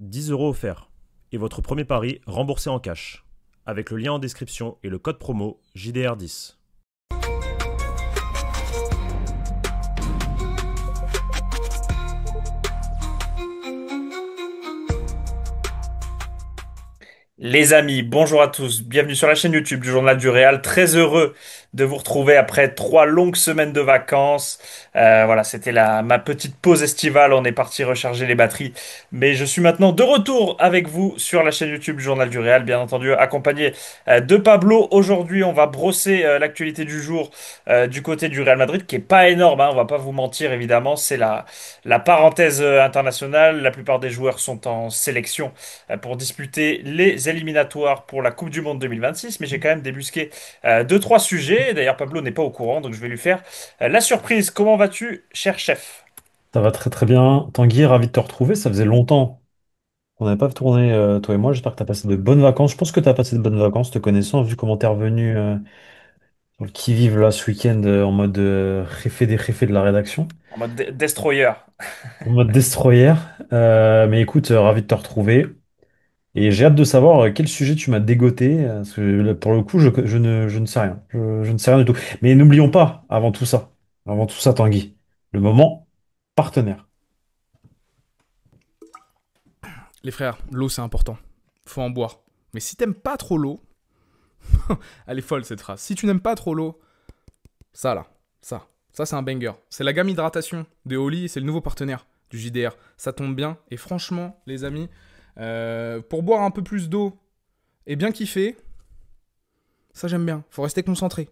10 € offerts. Et votre premier pari remboursé en cash. Avec le lien en description et le code promo JDR10. Les amis, bonjour à tous, bienvenue sur la chaîne YouTube du Journal du Réal. Très heureux de vous retrouver après 3 longues semaines de vacances. Voilà, c'était ma petite pause estivale. On est parti recharger les batteries, mais je suis maintenant de retour avec vous sur la chaîne YouTube du Journal du Réal, bien entendu accompagné de Pablo. Aujourd'hui, on va brosser l'actualité du jour du côté du Real Madrid, qui est pas énorme, hein, on va pas vous mentir évidemment. C'est la parenthèse internationale. La plupart des joueurs sont en sélection pour disputer les éliminatoires pour la Coupe du Monde 2026. Mais j'ai quand même débusqué deux, trois sujets. D'ailleurs, Pablo n'est pas au courant, donc je vais lui faire la surprise. Comment vas-tu, cher chef? Ça va très très bien. Tanguy, ravi de te retrouver. Ça faisait longtemps qu'on n'avait pas tourné, toi et moi. J'espère que tu as passé de bonnes vacances. Je pense que tu as passé de bonnes vacances, te connaissant, vu comment tu es revenu sur le qui-vive là ce week-end en mode réfé de la rédaction, En mode destroyer. en mode destroyer. Mais écoute, ravi de te retrouver. Et j'ai hâte de savoir quel sujet tu m'as dégoté, parce que là, pour le coup, je ne sais rien. Je ne sais rien du tout. Mais n'oublions pas, avant tout ça, Tanguy, le moment partenaire. Les frères, l'eau c'est important. Faut en boire. Mais si t'aimes pas trop l'eau, elle est folle cette phrase. Si tu n'aimes pas trop l'eau, ça là, ça c'est un banger. C'est la gamme hydratation de Oli, c'est le nouveau partenaire du JDR. Ça tombe bien. Et franchement, les amis, pour boire un peu plus d'eau et bien kiffer, ça j'aime bien. Faut rester concentré.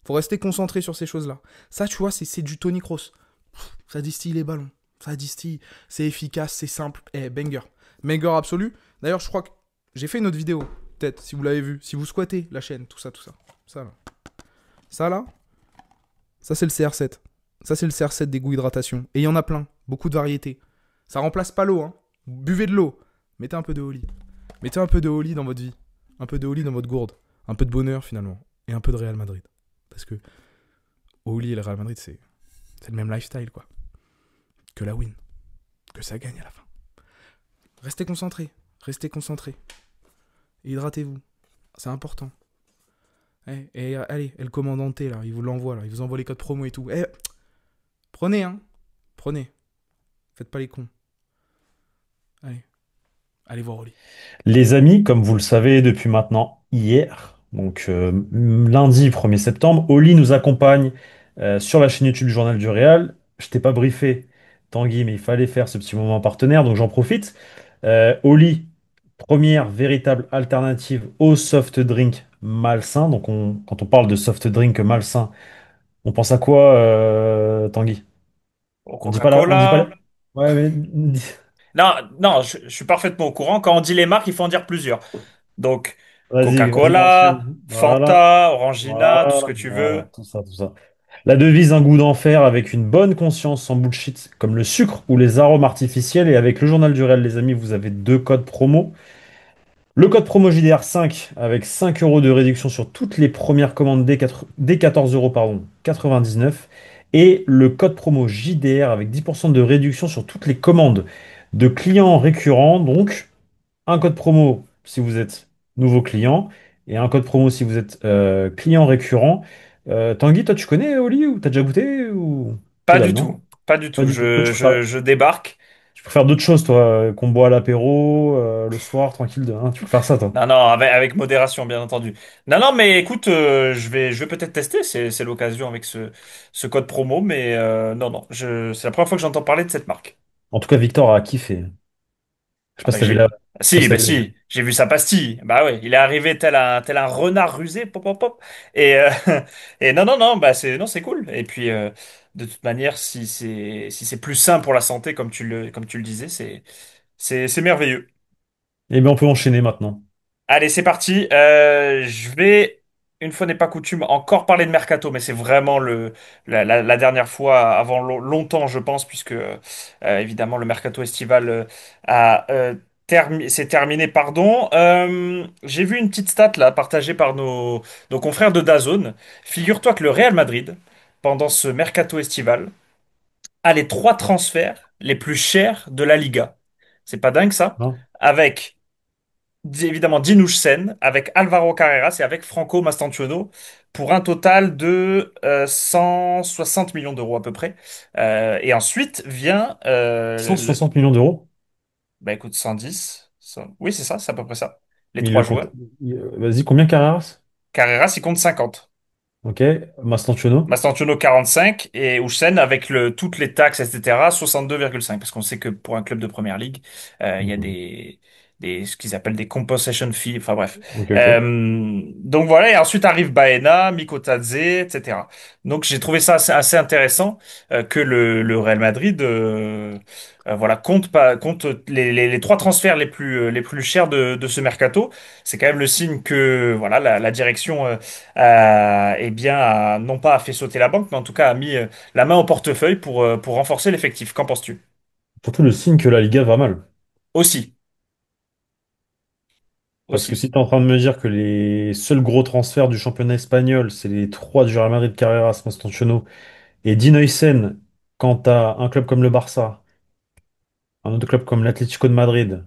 Faut rester concentré sur ces choses-là. Ça, tu vois, c'est du tonic rose. Ça distille les ballons. Ça distille. C'est efficace, c'est simple. Banger. Banger absolu. D'ailleurs, je crois que j'ai fait une autre vidéo. Peut-être, si vous l'avez vu. Si vous squattez la chaîne, tout ça, tout ça. Ça là. Ça là, ça c'est le CR7. Ça c'est le CR7 des goûts hydratation. Et il y en a plein. Beaucoup de variétés. Ça remplace pas l'eau, hein. Buvez de l'eau. Mettez un peu de Oli. Mettez un peu de Oli dans votre vie. Un peu de Oli dans votre gourde. Un peu de bonheur finalement. Et un peu de Real Madrid. Parce que Oli et le Real Madrid, c'est le même lifestyle, quoi. Que la win. Que ça gagne à la fin. Restez concentrés. Restez concentrés. Et hydratez-vous. C'est important. Allez, et le commandanté, là, il vous l'envoie, là. Il vous envoie les codes promo et tout. Prenez, hein. Prenez. Faites pas les cons. Allez. Allez voir Oli. Les amis, comme vous le savez depuis maintenant hier, donc lundi 1er septembre, Oli nous accompagne sur la chaîne YouTube du Journal du Réal. Je t'ai pas briefé, Tanguy, mais il fallait faire ce petit moment partenaire, donc j'en profite. Oli, première véritable alternative au soft drink malsain. Donc quand on parle de soft drink malsain, on pense à quoi, Tanguy? Au On dit pas Coca-Cola. Ouais, mais Non, non, je suis parfaitement au courant. Quand on dit les marques, il faut en dire plusieurs. Donc, vas-y, Coca-Cola, enchaîne. Voilà. Fanta, Orangina, tout ce que Voilà, tu veux. voilà, tout ça, tout ça. La devise, un goût d'enfer avec une bonne conscience sans bullshit, comme le sucre ou les arômes artificiels. Et avec le Journal du Réel, les amis, vous avez deux codes promo. Le code promo JDR5 avec 5 euros de réduction sur toutes les premières commandes dès 14 euros, pardon, 99. Et le code promo JDR avec 10% de réduction sur toutes les commandes de clients récurrents. Donc, un code promo si vous êtes nouveau client et un code promo si vous êtes client récurrent. Tanguy, toi, tu connais Oli ou t'as déjà goûté ou que Pas dalle, du non? tout. Pas du Pas tout. du tout. Toi, Je débarque. tu préfères d'autres choses, toi, qu'on boit à l'apéro, le soir, tranquille, hein, tu préfères ça, toi? Non, non, avec modération, bien entendu. Non, non, mais écoute, je vais peut-être tester. C'est l'occasion avec ce code promo. Mais non, non, c'est la première fois que j'entends parler de cette marque. En tout cas, Victor a kiffé. Je sais Ah pas si bah t'as vu la... Je sais pas si, si t'as bah vu la- si, j'ai vu sa pastille. Bah ouais, il est arrivé tel un renard rusé, pop pop pop. Et et non non non, bah c'est cool. Et puis de toute manière, si c'est plus sain pour la santé comme tu le disais, c'est merveilleux. Eh bien, on peut enchaîner maintenant. Allez, c'est parti. Je vais, une fois n'est pas coutume, encore parler de Mercato, mais c'est vraiment la dernière fois avant longtemps, je pense, puisque évidemment le Mercato estival s'est terminé, pardon. J'ai vu une petite stat là partagée par nos confrères de DAZN. Figure-toi que le Real Madrid, pendant ce Mercato estival, a les trois transferts les plus chers de la Liga. c'est pas dingue ça, Non? avec évidemment Dinush Sen, avec Alvaro Carreras et avec Franco Mastantuono, pour un total de 160 millions d'euros à peu près. Et ensuite vient, 160 millions d'euros. bah écoute, 110. Oui, c'est ça, c'est à peu près ça. Les Mais il trois le compte. joueurs. Vas-y, combien Carreras? Carreras, il compte 50. Ok. Mastantuono? Mastantuono 45 et Houchen avec toutes les taxes, etc. 62,5 parce qu'on sait que pour un club de première ligue, il y a Mhm. ce qu'ils appellent des compensation fees. Enfin bref. Ok, ok. Donc voilà et ensuite arrive Baena, Mikotadze, etc. Donc j'ai trouvé ça assez intéressant que le Real Madrid voilà compte les trois transferts les plus chers de ce mercato. C'est quand même le signe que voilà la direction eh bien, non pas a fait sauter la banque, mais en tout cas a mis la main au portefeuille pour renforcer l'effectif. Qu'en penses-tu? Surtout le signe que la Liga va mal. Aussi, Parce que aussi. si tu es en train de me dire que les seuls gros transferts du championnat espagnol, c'est les trois du Real Madrid, Carreras, Mastantuono et Dean Huijsen, quand tu as un club comme le Barça, un autre club comme l'Atlético de Madrid,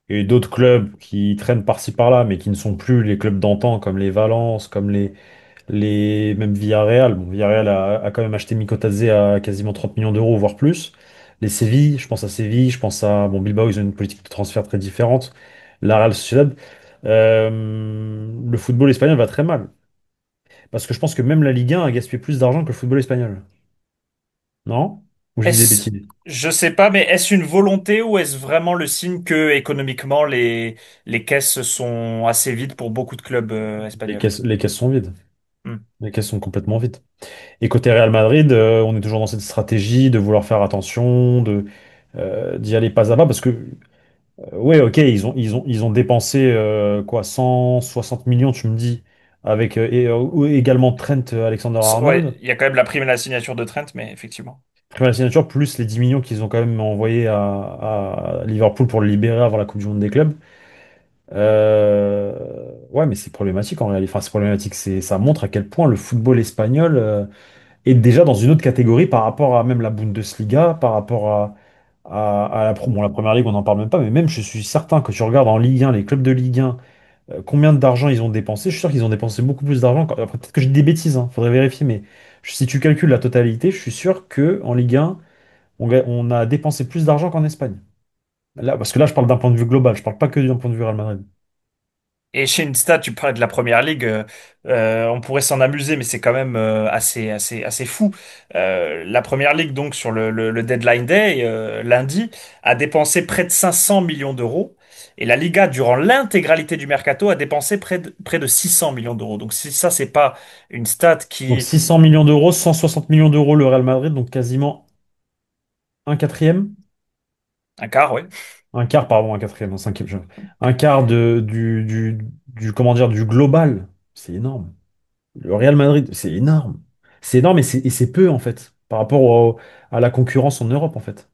et d'autres clubs qui traînent par-ci par-là, mais qui ne sont plus les clubs d'antan, comme les Valence, comme même Villarreal. Bon, Villarreal a quand même acheté Mikotadze à quasiment 30 millions d'euros, voire plus. Les Séville, je pense à Séville, je pense à bon, Bilbao, ils ont une politique de transfert très différente. La Real Sociedad. Le football espagnol va très mal. Parce que je pense que même la Ligue 1 a gaspillé plus d'argent que le football espagnol. Non? Ou je dis des Est-ce, bêtises? je sais pas, mais est-ce une volonté ou est-ce vraiment le signe que économiquement les caisses sont assez vides pour beaucoup de clubs espagnols? Les caisses sont vides. Hmm. Les caisses sont complètement vides. Et côté Real Madrid, on est toujours dans cette stratégie de vouloir faire attention, d'y aller pas à pas, parce que ouais, ok, ils ont dépensé quoi, 160 millions, tu me dis, avec ou également Trent Ouais, Alexander-Arnold, il y a quand même la prime à la signature de Trent, mais effectivement. prime à la signature, plus les 10 millions qu'ils ont quand même envoyés à Liverpool pour le libérer avant la Coupe du Monde des clubs. Ouais, mais c'est problématique en réalité. Enfin, c'est problématique. Ça montre à quel point le football espagnol est déjà dans une autre catégorie par rapport à même la Bundesliga, par rapport à bon, la Première Ligue, on n'en parle même pas, mais même je suis certain que tu regardes en Ligue 1, les clubs de Ligue 1, combien d'argent ils ont dépensé. Je suis sûr qu'ils ont dépensé beaucoup plus d'argent. Après, peut-être que je dis des bêtises, hein, faudrait vérifier, mais si tu calcules la totalité, je suis sûr que en Ligue 1, on a dépensé plus d'argent qu'en Espagne. Là, parce que là, je parle d'un point de vue global, je parle pas que d'un point de vue Real Madrid. Et chez Insta, tu parlais de la première ligue, on pourrait s'en amuser, mais c'est quand même assez fou. La première ligue, donc, sur le deadline day, lundi, a dépensé près de 500 millions d'euros. Et la Liga, durant l'intégralité du mercato, a dépensé près de 600 millions d'euros. Donc, si ça, c'est pas une stat Donc qui. 600 millions d'euros, 160 millions d'euros le Real Madrid, donc quasiment un quatrième. Un quart, ouais. Un quart, pardon, un quatrième, un cinquième. Un quart comment dire, du global. C'est énorme. Le Real Madrid, c'est énorme. C'est énorme et c'est peu, en fait, par rapport à la concurrence en Europe, en fait.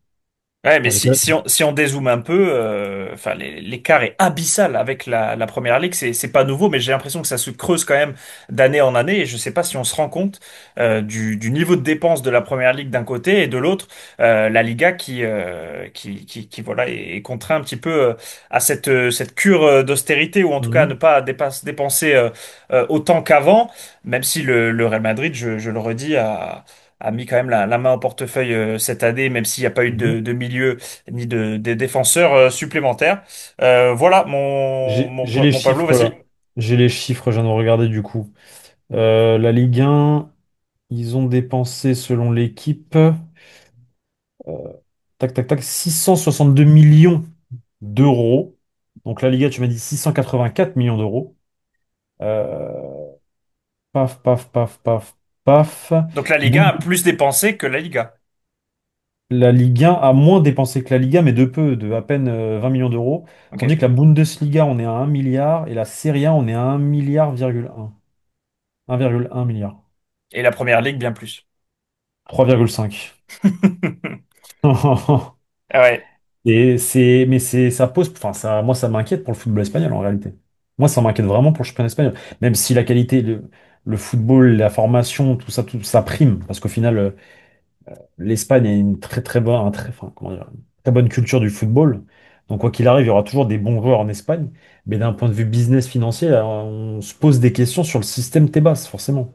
Ouais, mais Avec si on dézoome un peu, enfin, l'écart est abyssal avec la première ligue. C'est pas nouveau, mais j'ai l'impression que ça se creuse quand même d'année en année. Et je sais pas si on se rend compte du niveau de dépenses de la première ligue d'un côté et de l'autre, la Liga qui voilà, est contraint un petit peu à cette cure d'austérité ou en tout cas à ne Mhm. pas dépenser autant qu'avant, même si le Real Madrid, je le redis, a mis quand même la main au portefeuille cette année, même s'il n'y a pas eu Mhm. de milieu ni de défenseurs supplémentaires. Voilà, J'ai les mon Pablo, chiffres là. vas-y. J'ai les chiffres, je viens de regarder du coup. La Ligue 1, ils ont dépensé selon l'équipe, tac tac tac, 662 millions d'euros. Donc la Liga, tu m'as dit 684 millions d'euros. Euh, Paf, paf, paf, paf, paf. Donc la Liga a Boum. plus dépensé que la Liga. La Ligue 1 a moins dépensé que la Liga, mais de peu, de à peine 20 millions d'euros. Ok. Tandis que la Bundesliga, on est à 1 milliard et la Serie A, on est à 1 milliard, 1,1 milliard. Et la première ligue, bien plus. 3,5. Ah ouais. Ça pose, enfin, moi, ça m'inquiète pour le football espagnol en réalité. Moi, ça m'inquiète vraiment pour le championnat espagnol. Même si la qualité, le football, la formation, tout ça prime. Parce qu'au final, l'Espagne a une très, très bonne, enfin, comment dire, une très bonne culture du football. Donc quoi qu'il arrive, il y aura toujours des bons joueurs en Espagne. Mais d'un point de vue business financier, on se pose des questions sur le système Tebas, forcément.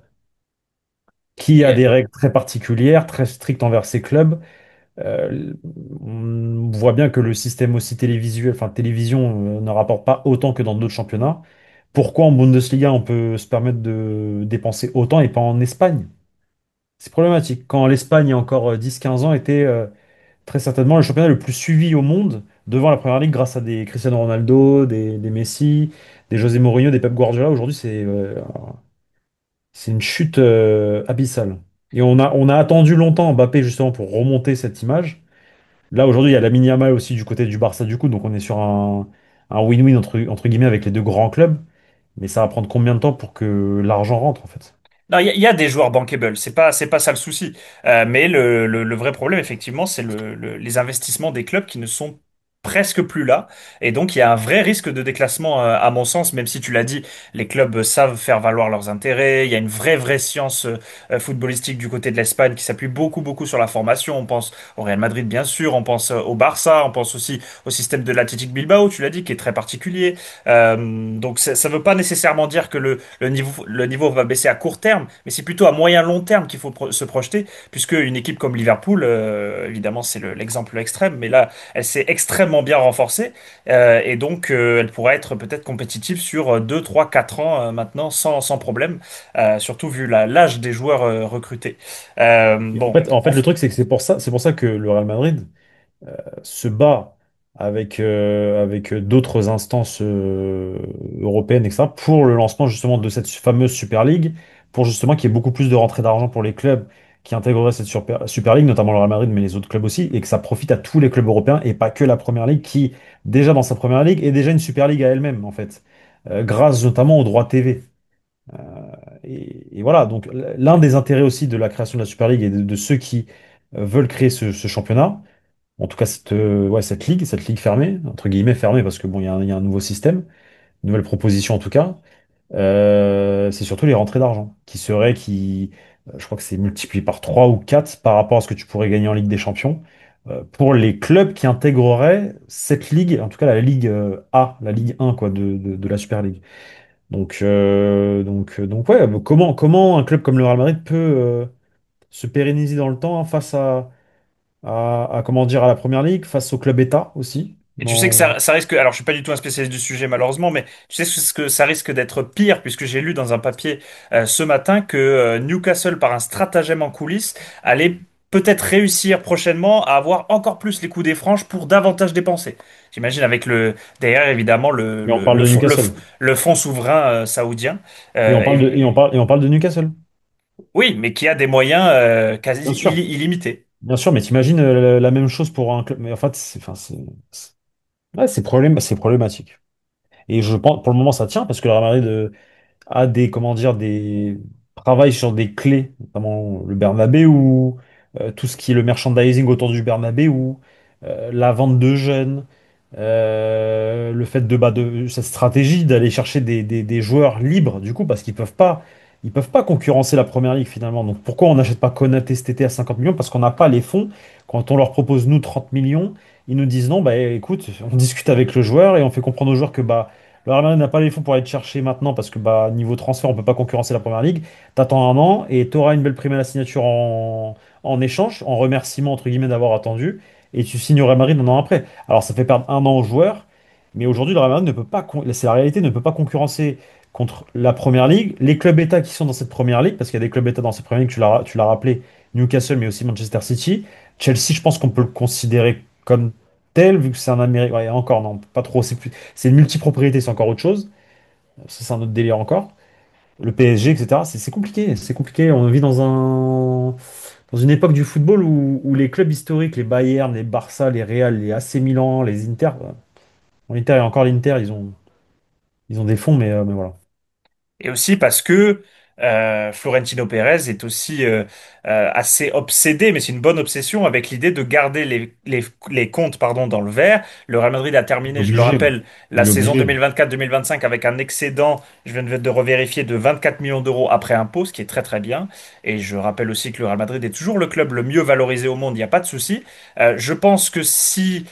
Qui a Et, des règles très particulières, très strictes envers ses clubs. Euh, on voit bien que le système aussi télévisuel, enfin télévision, ne rapporte pas autant que dans d'autres championnats. Pourquoi en Bundesliga on peut se permettre de dépenser autant et pas en Espagne? C'est problématique. Quand l'Espagne, il y a encore 10-15 ans, était très certainement le championnat le plus suivi au monde devant la Première Ligue grâce à des Cristiano Ronaldo, des Messi, des José Mourinho, des Pep Guardiola. Aujourd'hui, c'est une chute abyssale. Et on a attendu longtemps Mbappé justement pour remonter cette image. Là, aujourd'hui, il y a Lamine Yamal aussi du côté du Barça du coup, donc on est sur un win-win entre guillemets avec les deux grands clubs. Mais ça va prendre combien de temps pour que l'argent rentre en fait? non, il y a des joueurs bankable, c'est pas ça le souci. Mais le vrai problème, effectivement, c'est les investissements des clubs qui ne sont presque plus là. Et donc, il y a un vrai risque de déclassement, à mon sens, même si tu l'as dit, les clubs savent faire valoir leurs intérêts. Il y a une vraie science footballistique du côté de l'Espagne qui s'appuie beaucoup sur la formation. On pense au Real Madrid, bien sûr, on pense au Barça, on pense aussi au système de l'Athletic Bilbao, tu l'as dit, qui est très particulier. Donc, ça veut pas nécessairement dire que le niveau va baisser à court terme, mais c'est plutôt à moyen long terme qu'il faut se projeter, puisque une équipe comme Liverpool, évidemment c'est l'exemple extrême, mais là elle s'est extrêmement bien renforcée, et donc elle pourrait être peut-être compétitive sur 2, 3, 4 ans maintenant sans problème, surtout vu l'âge des joueurs recrutés. Et En Bon, fait, en fait, le truc, c'est que c'est pour ça que le Real Madrid se bat avec d'autres instances européennes, etc., pour le lancement justement de cette fameuse Super League, pour justement qu'il y ait beaucoup plus de rentrée d'argent pour les clubs qui intégreraient cette Super League, notamment le Real Madrid, mais les autres clubs aussi, et que ça profite à tous les clubs européens et pas que la Première Ligue, qui, déjà dans sa Première Ligue, est déjà une Super League à elle-même, en fait, grâce notamment aux droits TV. Et voilà, donc l'un des intérêts aussi de la création de la Super League et de ceux qui veulent créer ce championnat, en tout cas ouais, cette ligue fermée, entre guillemets fermée, parce que bon, il y a un nouveau système, une nouvelle proposition en tout cas, c'est surtout les rentrées d'argent, je crois que c'est multiplié par 3 ou 4 par rapport à ce que tu pourrais gagner en Ligue des Champions, pour les clubs qui intégreraient cette ligue, en tout cas la Ligue A, la Ligue 1 quoi, de la Super League. Donc ouais, comment un club comme le Real Madrid peut se pérenniser dans le temps hein, face comment dire, à la Première Ligue, face au club État aussi. et tu sais que ça risque, alors je suis pas du tout un spécialiste du sujet malheureusement, mais tu sais ce que ça risque d'être pire, puisque j'ai lu dans un papier ce matin que Newcastle, par un stratagème en coulisses, allait peut-être réussir prochainement à avoir encore plus les coups des franges pour davantage dépenser. J'imagine avec derrière évidemment Mais on parle de Newcastle. le fonds souverain saoudien. Et on Euh, parle de, et on parle, et on parle de Newcastle. oui, mais qui a des moyens Bien quasi sûr. illimités. Bien sûr, mais t'imagines la même chose pour un club. Mais en fait, ouais, c'est problématique. Et je pense, pour le moment, ça tient parce que le Real Madrid a comment dire, travaille sur des clés, notamment le Bernabéu, tout ce qui est le merchandising autour du Bernabéu, la vente de jeunes, le fait de cette stratégie d'aller chercher des joueurs libres, du coup, parce qu'ils peuvent pas concurrencer la Première Ligue finalement. Donc pourquoi on n'achète pas Konaté cet été à 50 millions? Parce qu'on n'a pas les fonds. Quand on leur propose, nous, 30 millions, ils nous disent non, bah écoute, on discute avec le joueur et on fait comprendre aux joueurs que bah le Real Madrid n'a pas les fonds pour aller te chercher maintenant parce que bah, niveau transfert, on peut pas concurrencer la Première Ligue. T'attends un an et tu auras une belle prime à la signature en échange, en remerciement entre guillemets d'avoir attendu, et tu signes au Real Madrid un an après. Alors ça fait perdre un an aux joueurs, mais aujourd'hui le Real Madrid ne peut pas, c'est la réalité, ne peut pas concurrencer contre la Première Ligue, les clubs États qui sont dans cette Première Ligue, parce qu'il y a des clubs États dans cette Première Ligue, tu l'as rappelé, Newcastle, mais aussi Manchester City. Chelsea, je pense qu'on peut le considérer comme tel, vu que c'est un Américain. Ouais, encore, non, pas trop. C'est une multipropriété, c'est encore autre chose. Ça, c'est un autre délire encore. Le PSG, etc. C'est compliqué. C'est compliqué. On vit dans une époque du football où les clubs historiques, les Bayern, les Barça, les Real, les AC Milan, les Inter. Bon, l'Inter et encore l'Inter, ils ont des fonds, mais voilà. Et aussi parce que Florentino Pérez est aussi assez obsédé, mais c'est une bonne obsession, avec l'idée de garder les comptes pardon, dans le vert. Le Real Madrid a Il est terminé, je le obligé. rappelle, la Il est saison obligé. 2024-2025 avec un excédent, je viens de revérifier, de 24 millions d'euros après impôt, ce qui est très bien. Et je rappelle aussi que le Real Madrid est toujours le club le mieux valorisé au monde, il n'y a pas de souci. Je pense que si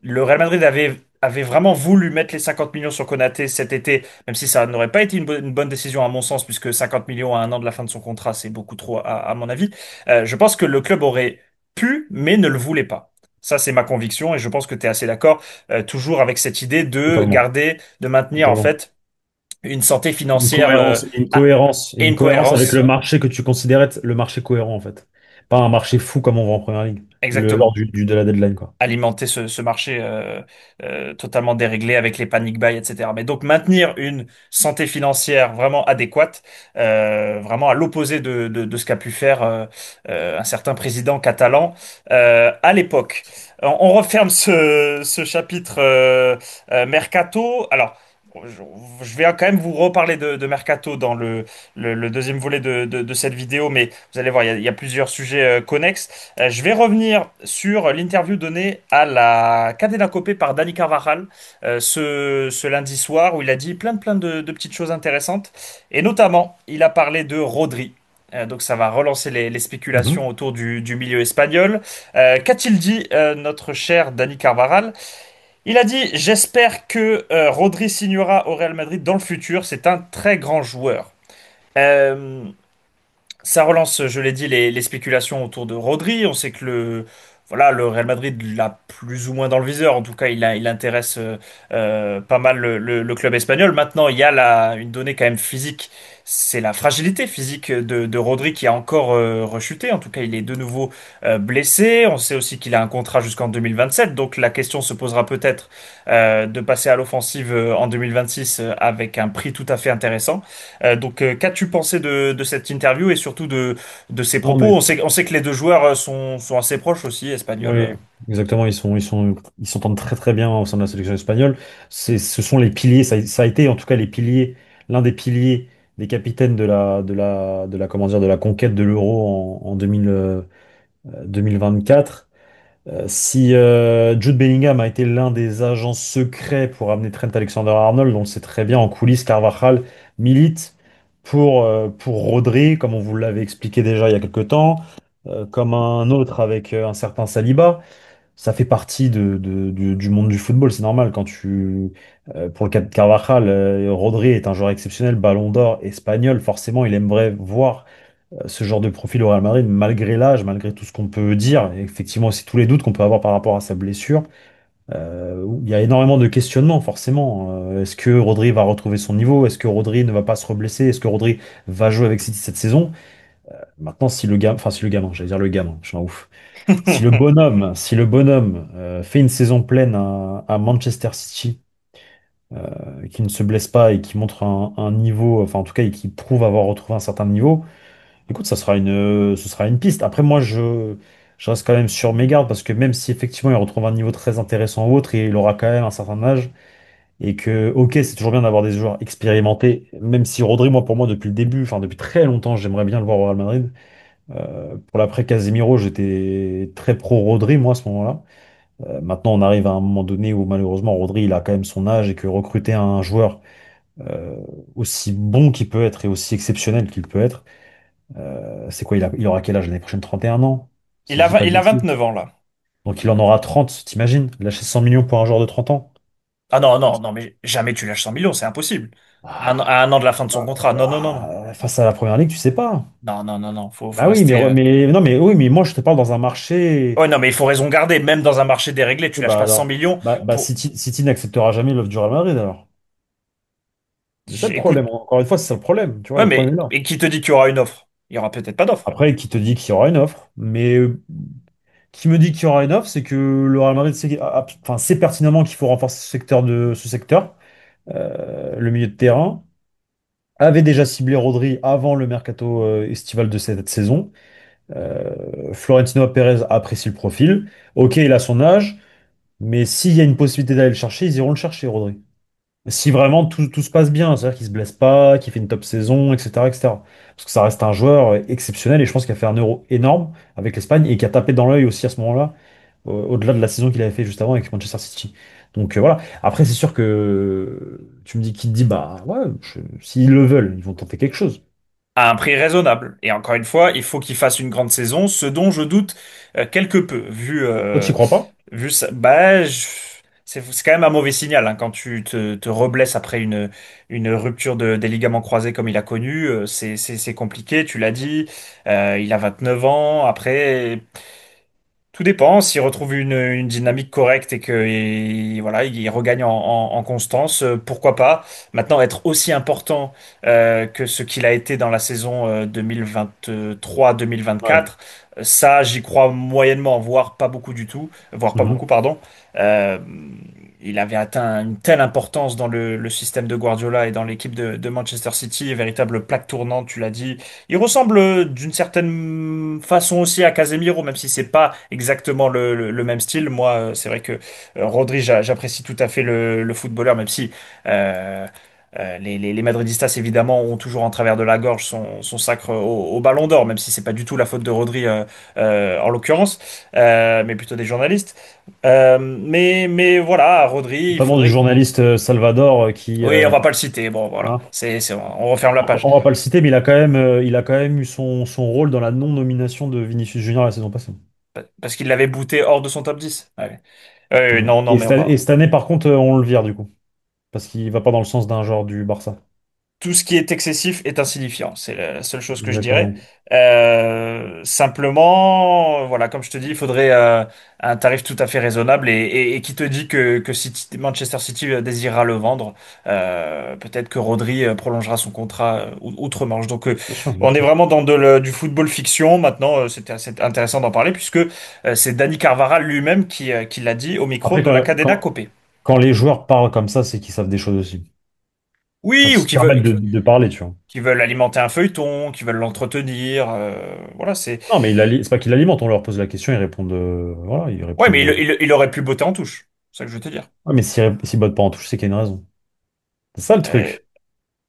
le Real Madrid avait avait vraiment voulu mettre les 50 millions sur Konaté cet été, même si ça n'aurait pas été une bonne décision à mon sens, puisque 50 millions à un an de la fin de son contrat, c'est beaucoup trop à mon avis. Je pense que le club aurait pu, mais ne le voulait pas. Ça, c'est ma conviction et je pense que tu es assez d'accord, toujours avec cette idée de Totalement. garder, de maintenir en Totalement. fait une santé financière Et et une une cohérence avec cohérence. le marché que tu considères être le marché cohérent, en fait. Pas un marché fou comme on voit en première ligue, lors Exactement. de la deadline, quoi. Alimenter ce marché totalement déréglé avec les panic buys, etc. Mais donc maintenir une santé financière vraiment adéquate, vraiment à l'opposé de ce qu'a pu faire un certain président catalan à l'époque. On referme ce chapitre mercato. Alors, je vais quand même vous reparler de mercato dans le deuxième volet de cette vidéo, mais vous allez voir, il y a plusieurs sujets connexes. Je vais revenir sur l'interview donnée à la Cadena Copé par Dani Carvajal ce lundi soir où il a dit plein de petites choses intéressantes et notamment il a parlé de Rodri. Donc ça va relancer les spéculations Mhm. autour du milieu espagnol. Qu'a-t-il dit notre cher Dani Carvajal? Il a dit, j'espère que Rodri signera au Real Madrid dans le futur. C'est un très grand joueur. Euh, Ça relance, je l'ai dit, les spéculations autour de Rodri. On sait que voilà, le Real Madrid l'a plus ou moins dans le viseur. En tout cas, il intéresse pas mal le club espagnol. Maintenant, il y a une donnée quand même physique. C'est la fragilité physique de Rodri qui a encore rechuté. En tout cas, il est de nouveau blessé. On sait aussi qu'il a un contrat jusqu'en 2027. Donc, la question se posera peut-être de passer à l'offensive en 2026 avec un prix tout à fait intéressant. Qu'as-tu pensé de cette interview et surtout de ses Non, propos? mais On sait que les deux joueurs sont assez proches aussi, espagnols. oui, exactement. Ils s'entendent très très bien au sein de la sélection espagnole. Ce sont les piliers. Ça a été en tout cas les piliers, l'un des piliers des capitaines comment dire, de la conquête de l'Euro en 2024. Si Jude Bellingham a été l'un des agents secrets pour amener Trent Alexander-Arnold, on le sait très bien en coulisses, Carvajal milite pour Rodri, comme on vous l'avait expliqué déjà il y a quelque temps, comme un autre avec un certain Saliba. Ça fait partie du monde du football, c'est normal. Pour le cas de Carvajal, Rodri est un joueur exceptionnel, Ballon d'Or espagnol. Forcément, il aimerait voir ce genre de profil au Real Madrid, malgré l'âge, malgré tout ce qu'on peut dire, et effectivement aussi tous les doutes qu'on peut avoir par rapport à sa blessure. Il y a énormément de questionnements, forcément. Est-ce que Rodri va retrouver son niveau? Est-ce que Rodri ne va pas se reblesser? Est-ce que Rodri va jouer avec City cette saison? Maintenant, si le gamin, j'allais dire le gamin, je suis un ouf. Si le bonhomme fait une saison pleine à Manchester City, qui ne se blesse pas et qui montre un niveau, enfin en tout cas, et qui prouve avoir retrouvé un certain niveau, écoute, ce sera une piste. Après, moi, je reste quand même sur mes gardes parce que même si effectivement il retrouve un niveau très intéressant ou autre, il aura quand même un certain âge et que, ok, c'est toujours bien d'avoir des joueurs expérimentés, même si Rodri, moi, pour moi, depuis le début, enfin depuis très longtemps, j'aimerais bien le voir au Real Madrid. Pour l'après Casemiro, j'étais très pro Rodri, moi, à ce moment-là. Maintenant, on arrive à un moment donné où malheureusement, Rodri, il a quand même son âge et que recruter un joueur euh, aussi bon qu'il peut être et aussi exceptionnel qu'il peut être, c'est quoi, il aura quel âge l'année prochaine? 31 ans, si je dis pas de Il a bêtises. 29 ans là. Donc il en aura 30, t'imagines? Lâcher 100 millions pour un joueur de 30 ans? Ah non, non, non, mais jamais tu lâches 100 millions, c'est impossible. Ah, À un an de la fin de son contrat. Non, non, non, non. face à la première ligue, tu sais pas. Non, non, non, non. Faut Bah oui, rester. non, mais oui, mais moi je te parle dans un marché. Ouais, non, mais il faut raison garder. Même dans un marché déréglé, tu Oui, lâches bah pas 100 alors, millions pour. City n'acceptera jamais l'offre du Real Madrid alors. C'est ça le Écoute, problème. Encore une fois, c'est ça le problème. Tu vois, ouais, le problème mais est là. et qui te dit qu'il y aura une offre? Il y aura peut-être pas d'offre. Après, qui te dit qu'il y aura une offre, mais qui me dit qu'il y aura une offre, c'est que le Real Madrid enfin, sait pertinemment qu'il faut renforcer ce secteur, le milieu de terrain. Avait déjà ciblé Rodri avant le mercato estival de cette saison. Florentino Pérez apprécie le profil. Ok, il a son âge, mais s'il y a une possibilité d'aller le chercher, ils iront le chercher, Rodri. Si vraiment tout se passe bien, c'est-à-dire qu'il se blesse pas, qu'il fait une top saison, etc., etc. Parce que ça reste un joueur exceptionnel et je pense qu'il a fait un euro énorme avec l'Espagne et qui a tapé dans l'œil aussi à ce moment-là, au-delà de la saison qu'il avait fait juste avant avec Manchester City. Donc voilà. Après, c'est sûr que tu me dis qui te dit, bah ouais, s'ils le veulent, ils vont tenter quelque chose. À un prix raisonnable. Et encore une fois, il faut qu'il fasse une grande saison, ce dont je doute quelque peu, Toi, tu y crois pas? vu ça. Bah, c'est quand même un mauvais signal hein, quand tu te reblesses après une rupture des ligaments croisés comme il a connu. C'est compliqué, tu l'as dit. Il a 29 ans. Après, tout dépend. S'il retrouve une dynamique correcte et que voilà, il regagne en constance, pourquoi pas. Maintenant, être aussi important que ce qu'il a été dans la saison 2023-2024, Ouais. ça, j'y crois moyennement, voire pas beaucoup du tout, voire pas beaucoup, Mhm. pardon. Euh, il avait atteint une telle importance dans le système de Guardiola et dans l'équipe de Manchester City, véritable plaque tournante, tu l'as dit. Il ressemble d'une certaine façon aussi à Casemiro, même si c'est pas exactement le même style. Moi, c'est vrai que Rodri, j'apprécie tout à fait le footballeur, même si les Madridistas, évidemment, ont toujours en travers de la gorge son sacre au Ballon d'Or, même si c'est pas du tout la faute de Rodri en l'occurrence, mais plutôt des journalistes. Mais voilà, Rodri, il Notamment du faudrait. journaliste Salvador qui, Oui, on va pas le citer. Bon, voilà, hein, on referme la page. on va pas le citer, mais il a quand même eu son rôle dans la non-nomination de Vinicius Junior la saison passée. Parce qu'il l'avait booté hors de son top 10. Ouais. Mm. Non, non, mais on Et va. cette année, par contre, on le vire du coup, parce qu'il va pas dans le sens d'un joueur du Barça. Tout ce qui est excessif est insignifiant. C'est la seule chose que je dirais. Exactement. Simplement, voilà, comme je te dis, il faudrait un tarif tout à fait raisonnable et qui te dit que Manchester City désirera le vendre. Peut-être que Rodri prolongera son contrat outre-Manche. Donc, Bien sûr, bien on est sûr. vraiment dans du football fiction. Maintenant, c'était assez intéressant d'en parler puisque c'est Dani Carvajal lui-même qui l'a dit au micro Après, de la Cadena Copé. quand les joueurs parlent comme ça, c'est qu'ils savent des choses aussi. Quand Oui, ils ou se permettent de parler, tu vois. qui veulent alimenter un feuilleton, qui veulent l'entretenir. Voilà, Non, mais c'est pas qu'ils l'alimentent, on leur pose la question, ils répondent. Voilà, ils Ouais, mais répondent. il aurait pu botter en touche. C'est ça que je veux te dire. Ouais, mais s'ils bottent pas en touche, c'est qu'il y a une raison. C'est ça le Euh, truc,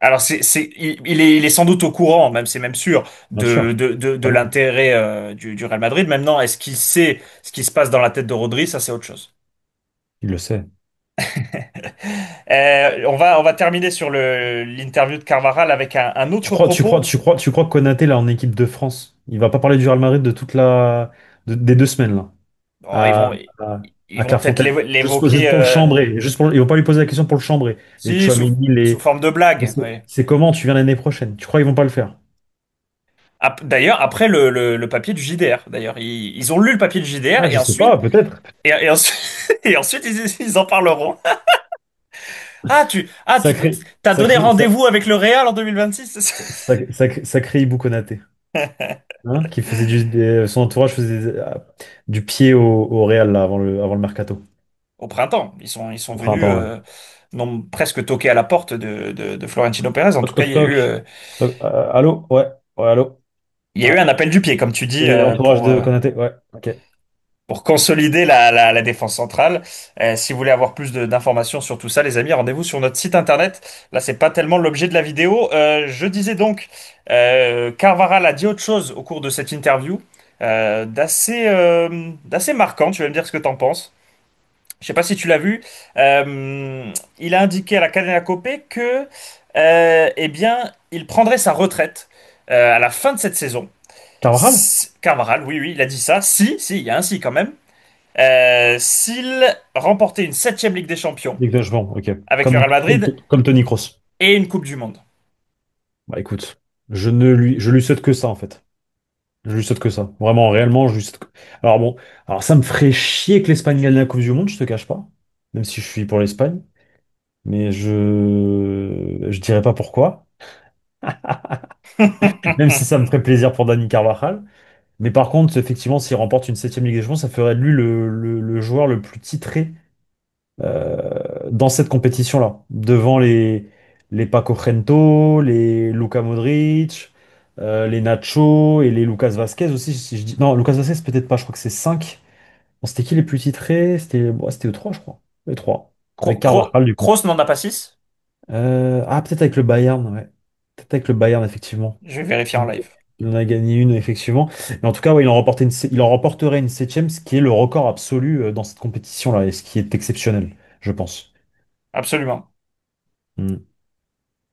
alors, il est sans doute au courant, même c'est même sûr, bien sûr. de Totalement. l'intérêt du Real Madrid. Maintenant, est-ce qu'il sait ce qui se passe dans la tête de Rodri? Ça, c'est autre chose. Il le sait. On va terminer sur l'interview de Carvajal avec un autre propos. Tu crois que Konaté, là, en équipe de France, il va pas parler du Real Madrid de des 2 semaines, là, Bon, à, à, ils à vont peut-être Clairefontaine, juste l'évoquer pour le chambrer, il va pas lui poser la question pour le chambrer. Les si, Tchouaméni, sous forme de blague. Ouais. c'est comment tu viens l'année prochaine? Tu crois qu'ils vont pas le faire? D'ailleurs, après le papier du JDR, d'ailleurs, ils ont lu le papier du JDR Ah, et je sais pas, ensuite, peut-être. et ensuite, et ensuite ils en parleront. Tu Sacré, t'as donné sacré, rendez-vous avec le Real en 2026, c'est ça. sacré Ibou Konaté. Hein, qui faisait son entourage faisait du pied au Real là, avant le mercato, Au printemps, ils sont au venus, printemps. Ouais. non, presque toquer à la porte de Florentino Pérez. En tout Toc, cas, toc, toc. Allô? Ouais, ouais, allô? il y a Ouais. eu un appel du pied, comme tu dis, C'est l'entourage de Konaté, ouais, ok. pour consolider la défense centrale. Si vous voulez avoir plus d'informations sur tout ça, les amis, rendez-vous sur notre site internet. Là, c'est pas tellement l'objet de la vidéo. Je disais donc, Carvajal a dit autre chose au cours de cette interview, d'assez marquant. Tu vas me dire ce que t'en penses. Je sais pas si tu l'as vu. Il a indiqué à la Cadena Copé que, eh bien, il prendrait sa retraite à la fin de cette saison. Carvajal? Carvajal, oui, oui, il a dit ça. Si, il y a un si quand même. S'il remportait une septième Ligue des Champions Exactement, ok. avec le Real Madrid Comme Tony Kroos. et une Coupe du Monde. Bah écoute, je lui souhaite que ça en fait. Je lui souhaite que ça. Vraiment, réellement, je lui souhaite que... Alors bon, alors ça me ferait chier que l'Espagne gagne la Coupe du Monde, je te cache pas. Même si je suis pour l'Espagne. Mais je dirais pas pourquoi. Même si ça me ferait plaisir pour Dani Carvajal. Mais par contre, effectivement, s'il remporte une septième Ligue des Champions, ça ferait de lui le joueur le plus titré dans cette compétition-là. Devant les Paco Gento, les Luka Modric, les Nacho et les Lucas Vasquez aussi. Si je dis... Non, Lucas Vasquez, peut-être pas, je crois que c'est 5. Bon, c'était qui les plus titrés? C'était eux 3, je crois. Les 3. Avec Carvajal, du coup. Kroos n'en a pas six. Peut-être avec le Bayern, ouais. Peut-être avec le Bayern, effectivement. Je vais vérifier en live. Il en a gagné une, effectivement. Mais en tout cas, ouais, il en remporterait une septième, ce qui est le record absolu dans cette compétition-là, et ce qui est exceptionnel, je pense. Absolument. Mm.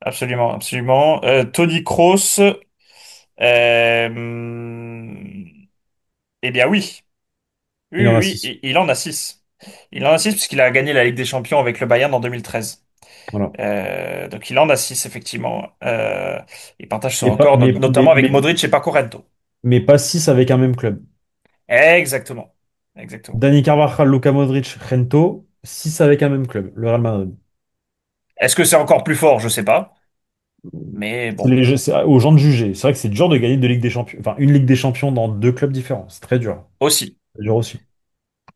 Absolument, absolument. Tony Kroos, eh bien oui. Oui, Il en oui, a oui, 6. il en a six. Il en a 6 puisqu'il a gagné la Ligue des Champions avec le Bayern en 2013. Voilà. Donc il en a 6 effectivement. Il partage ce Mais pas, record, notamment avec Modric et Paco Rento. mais pas 6 avec un même club. Exactement. Exactement. Dani Carvajal, Luka Modric, Rento, 6 avec un même club, le Real Madrid. Est-ce que c'est encore plus fort? Je sais pas. Mais bon, C'est aux gens de juger. C'est vrai que c'est dur de gagner deux Ligues des Champions, enfin une Ligue des Champions dans deux clubs différents. C'est très dur. aussi. C'est dur aussi.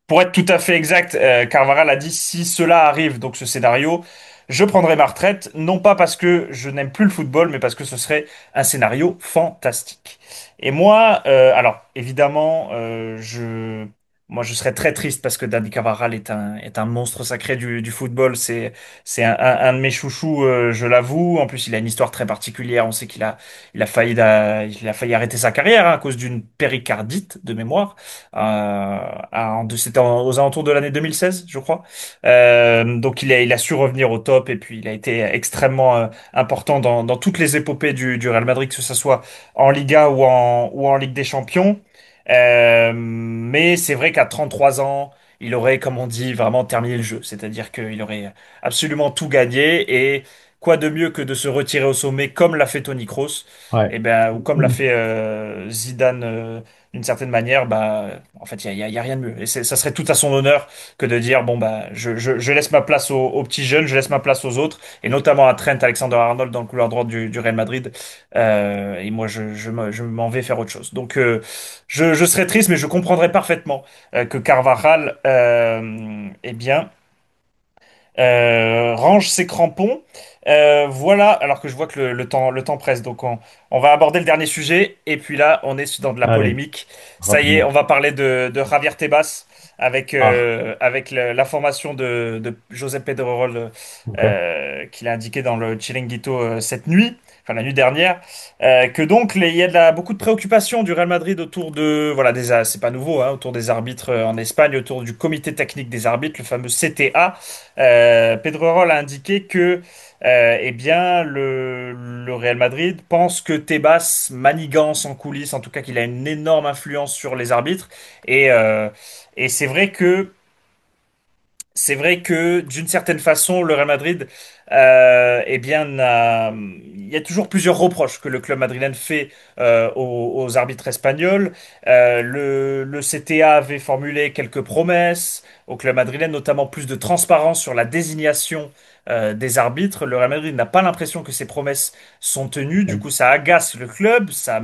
Pour être tout à fait exact, Carvajal a dit si cela arrive, donc ce scénario, je prendrai ma retraite, non pas parce que je n'aime plus le football, mais parce que ce serait un scénario fantastique. Et moi, alors évidemment, moi je serais très triste parce que Dani Carvajal est un monstre sacré du football. C'est un de mes chouchous, je l'avoue. En plus, il a une histoire très particulière. On sait qu'il a failli arrêter sa carrière hein, à cause d'une péricardite de mémoire. C'était aux alentours de l'année 2016, je crois. Donc il a su revenir au top et puis il a été extrêmement important dans toutes les épopées du Real Madrid, que ce soit en Liga ou en Ligue des Champions. Mais c'est vrai qu'à 33 ans, il aurait, comme on dit, vraiment terminé le jeu. C'est-à-dire qu'il aurait absolument tout gagné et quoi de mieux que de se retirer au sommet comme l'a fait Toni Kroos, Ouais. et ben, ou comme l'a fait Zidane d'une certaine manière, bah, en fait, il y a rien de mieux. Et ça serait tout à son honneur que de dire, bon, bah, je laisse ma place aux petits jeunes, je laisse ma place aux autres, et notamment à Trent Alexander-Arnold dans le couloir droit du Real Madrid. Et moi, je m'en vais faire autre chose. Donc, je serais triste, mais je comprendrais parfaitement que Carvajal, eh bien, range ses crampons. Voilà, alors que je vois que le temps presse. Donc on va aborder le dernier sujet. Et puis là, on est dans de la Allez, polémique. Ça y est, on rapidement. va parler de Javier Tebas avec, Ah, l'information de Josep Pedrerol ok. qu'il a indiqué dans le Chiringuito cette nuit, enfin la nuit dernière, que donc il y a beaucoup de préoccupations du Real Madrid autour de, voilà, c'est pas nouveau, hein, autour des arbitres en Espagne, autour du comité technique des arbitres, le fameux CTA. Pedrerol a indiqué que eh bien, le Real Madrid pense que Tebas manigance en coulisses, en tout cas qu'il a une énorme influence sur les arbitres. Et c'est vrai que d'une certaine façon, le Real Madrid, eh bien, il y a toujours plusieurs reproches que le club madrilène fait aux arbitres espagnols. Le CTA avait formulé quelques promesses au club madrilène, notamment plus de transparence sur la désignation des arbitres. Le Real Madrid n'a pas l'impression que ces promesses sont tenues. Du Ouais. coup, ça agace le club, ça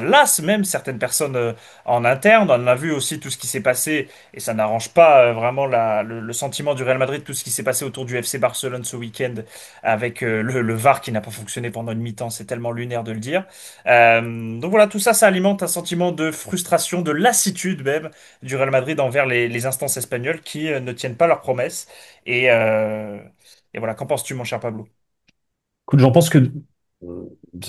lasse même certaines personnes en interne. On a vu aussi tout ce qui s'est passé et ça n'arrange pas vraiment le sentiment du Real Madrid, tout ce qui s'est passé autour du FC Barcelone ce week-end avec le VAR qui n'a pas fonctionné pendant une mi-temps, c'est tellement lunaire de le dire. Donc voilà, tout ça, ça alimente un sentiment de frustration, de lassitude même du Real Madrid envers les instances espagnoles qui ne tiennent pas leurs promesses. Et, euh, et voilà, qu'en penses-tu, mon cher Pablo? Écoute, j'en pense que.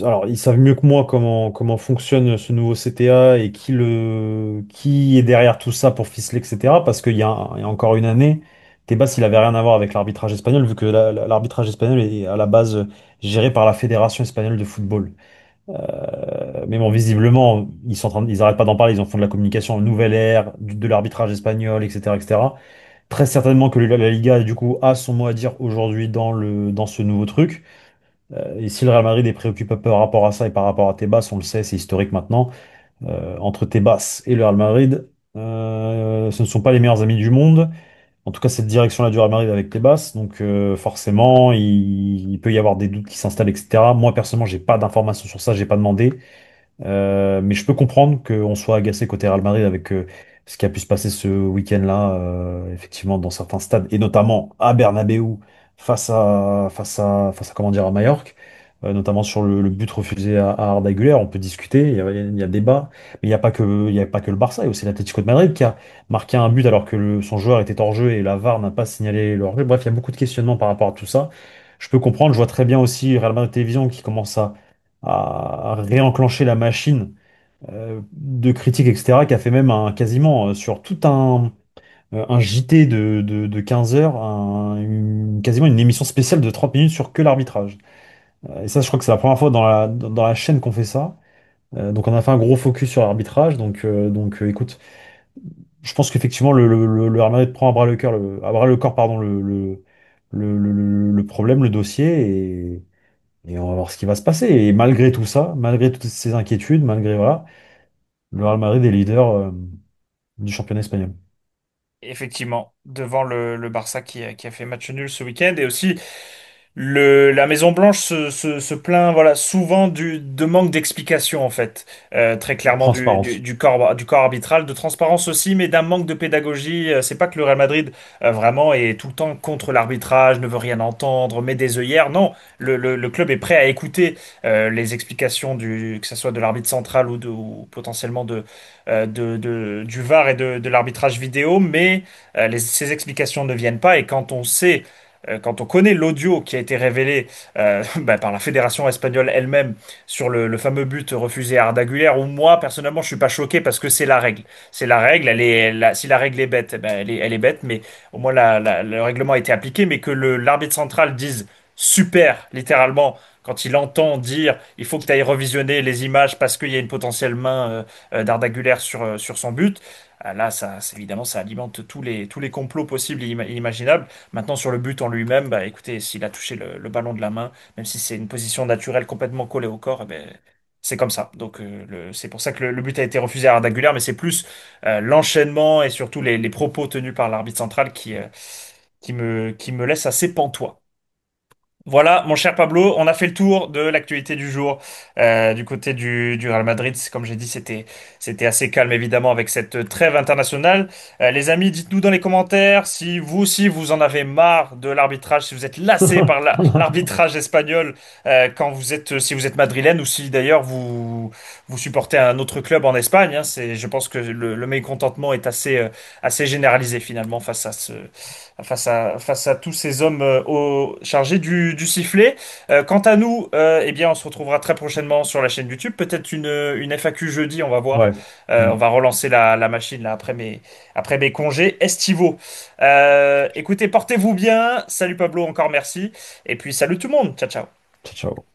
Alors, ils savent mieux que moi comment fonctionne ce nouveau CTA et qui est derrière tout ça pour ficeler, etc. Parce qu'il y a encore une année, Tebas, il avait rien à voir avec l'arbitrage espagnol, vu que l'arbitrage espagnol est à la base géré par la Fédération espagnole de football. Mais bon, visiblement, ils arrêtent pas d'en parler, ils en font de la communication, une nouvelle ère de l'arbitrage espagnol, etc., etc. Très certainement que la Liga, du coup, a son mot à dire aujourd'hui dans ce nouveau truc. Et si le Real Madrid est préoccupé par rapport à ça et par rapport à Tebas, on le sait, c'est historique maintenant. Entre Tebas et le Real Madrid, ce ne sont pas les meilleurs amis du monde. En tout cas, cette direction-là du Real Madrid avec Tebas. Donc, forcément, il peut y avoir des doutes qui s'installent, etc. Moi, personnellement, j'ai pas d'informations sur ça, j'ai pas demandé. Mais je peux comprendre qu'on soit agacé côté Real Madrid avec ce qui a pu se passer ce week-end-là, effectivement, dans certains stades, et notamment à Bernabéu, face à comment dire, à Majorque, notamment sur le but refusé à Arda Güler. On peut discuter, il y a débat, mais il y a pas que le Barça, il y a aussi l'Atlético de Madrid qui a marqué un but alors que son joueur était hors jeu et la VAR n'a pas signalé le hors-jeu. Bref, il y a beaucoup de questionnements par rapport à tout ça. Je peux comprendre, je vois très bien aussi Real Madrid Télévision qui commence à réenclencher la machine de critiques, etc., qui a fait même quasiment sur tout un JT de 15 heures, quasiment une émission spéciale de 30 minutes sur que l'arbitrage. Et ça, je crois que c'est la première fois dans la chaîne qu'on fait ça. Donc on a fait un gros focus sur l'arbitrage. Donc, écoute, je pense qu'effectivement, le Real Madrid prend à bras le corps, pardon, le problème, le dossier, et on va voir ce qui va se passer. Et malgré tout ça, malgré toutes ces inquiétudes, malgré voilà, le Real Madrid est leader du championnat espagnol. Effectivement, devant le Barça qui a fait match nul ce week-end. Et aussi, la Maison Blanche se plaint voilà, souvent de manque d'explication, en fait. Très clairement, Transparence. du corps arbitral, de transparence aussi, mais d'un manque de pédagogie. C'est pas que le Real Madrid vraiment est tout le temps contre l'arbitrage, ne veut rien entendre, met des œillères. Non, le club est prêt à écouter les explications que ce soit de l'arbitre central ou potentiellement du VAR et de l'arbitrage vidéo, mais ces explications ne viennent pas. Et quand on connaît l'audio qui a été révélé bah, par la fédération espagnole elle-même sur le fameux but refusé à Arda Güler, où moi personnellement je suis pas choqué parce que c'est la règle. C'est la règle, si la règle est bête, eh ben, elle est bête, mais au moins le règlement a été appliqué, mais que l'arbitre central dise super, littéralement, quand il entend dire il faut que tu ailles revisionner les images parce qu'il y a une potentielle main d'Arda Güler sur son but. Là, évidemment, ça alimente tous les complots possibles et imaginables. Maintenant, sur le but en lui-même, bah, écoutez, s'il a touché le ballon de la main, même si c'est une position naturelle complètement collée au corps, eh ben, c'est comme ça. Donc, c'est pour ça que le but a été refusé à Arda Güler, mais c'est plus l'enchaînement et surtout les propos tenus par l'arbitre central qui me laisse assez pantois. Voilà, mon cher Pablo, on a fait le tour de l'actualité du jour du côté du Real Madrid. Comme j'ai dit, c'était assez calme évidemment avec cette trêve internationale. Les amis, dites-nous dans les commentaires si vous aussi vous en avez marre de l'arbitrage, si vous êtes lassé par l'arbitrage espagnol si vous êtes madrilène ou si d'ailleurs vous supportez un autre club en Espagne. Hein. Je pense que le mécontentement est assez généralisé finalement face à tous ces hommes chargés du sifflet. Quant à nous, eh bien, on se retrouvera très prochainement sur la chaîne YouTube. Peut-être une FAQ jeudi, on va voir. Ouais. On Mm. va relancer la machine là, après mes congés estivaux. Écoutez, portez-vous bien. Salut Pablo, encore merci. Et puis salut tout le monde. Ciao, ciao. Ciao, ciao.